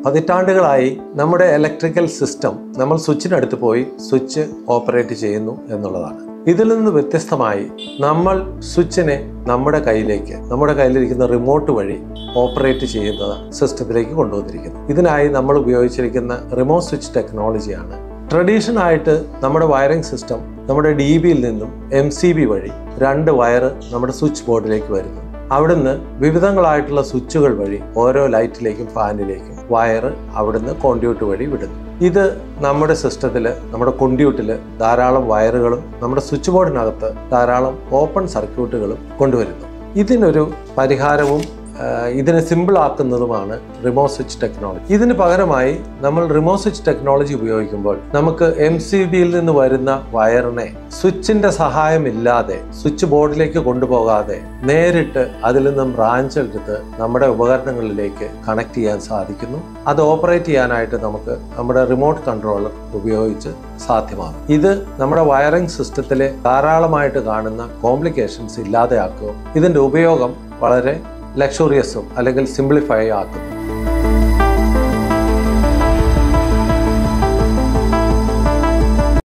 പതിറ്റാണ്ടുകളായി നമ്മുടെ electrical system നമ്മൾ സ്വിച്ചിനടുത്ത് പോയി സ്വിച്ച് ഓപ്പറേറ്റ് ചെയ്യുന്നു എന്നുള്ളതാണ്. ഇതിൽ നിന്ന് വ്യത്യസ്തമായി നമ്മൾ സ്വിച്ചിനെ നമ്മുടെ കയ്യിലിരിക്കുന്ന റിമോട്ട് വഴി ഓപ്പറേറ്റ് ചെയ്യുന്ന സിസ്റ്റത്തിലേക്ക് കൊണ്ടുവന്നിരിക്കുന്നു. ഇതിനായി നമ്മൾ ഉപയോഗിച്ചിരിക്കുന്ന റിമോസ്വിച്ച് ടെക്നോളജിയാണ്. ട്രഡീഷണൽ ആയിട്ട് നമ്മുടെ വയറിംഗ് സിസ്റ്റം നമ്മുടെ DBയിൽ നിന്നും MCB വഴി 2 വയർ നമ്മുടെ സ്വിച്ച് ബോർഡിലേക്ക് വരുന്നു. അവിടുന്ന് വിവിധങ്ങളായിട്ടുള്ള സ്വിച്ചുകൾ വഴി ഓരോ ലൈറ്റിലേക്കും ഫാനിലേക്കും വയർ അവിടുന്ന് കോൺഡ്യൂട്ട് വഴി വിടുന്നു. ഇത് നമ്മുടെ സിസ്റ്റത്തിൽ, നമ്മുടെ കോൺഡ്യൂട്ടിൽ ധാരാളം വയറുകളും നമ്മുടെ സ്വിച്ച് ബോർഡിനകത്ത് ധാരാളം ഓപ്പൺ സർക്യൂട്ടുകളും കൊണ്ടുവരുന്നു. ഇതിനൊരു പരിഹാരവും ഇതിനെ സിമ്പിൾ ആക്കുന്നതുമാണ് റിമോസ്വിച്ച് ടെക്നോളജി. ഇതിന് പകരമായി നമ്മൾ റിമോസ്വിച്ച് ടെക്നോളജി ഉപയോഗിക്കുമ്പോൾ നമുക്ക് MCBയിൽ നിന്ന് വരുന്ന വയറിനെ സ്വിച്ചിന്റെ സഹായമില്ലാതെ സ്വിച്ച് ബോർഡിലേക്ക് കൊണ്ടുപോകാതെ നേരിട്ട് അതിൽ നിന്നും ബ്രാഞ്ച് എടുത്ത് നമ്മുടെ ഉപകരണങ്ങളിലേക്ക് കണക്ട് ചെയ്യാൻ സാധിക്കുന്നു. അത് ഓപ്പറേറ്റ് ചെയ്യാനായിട്ട് നമുക്ക് നമ്മുടെ റിമോട്ട് കൺട്രോളർ ഉപയോഗിച്ച് സാധ്യമാകും. ഇത് നമ്മുടെ വയറിംഗ് സിസ്റ്റത്തിലെ ധാരാളമായിട്ട് കാണുന്ന കോംപ്ലിക്കേഷൻസ് ഇല്ലാതെയാക്കും. ഇതിന്റെ ഉപയോഗം വളരെ ലക്ഷറിയസും അല്ലെങ്കിൽ സിംപ്ലിഫൈ ആക്കുന്നു.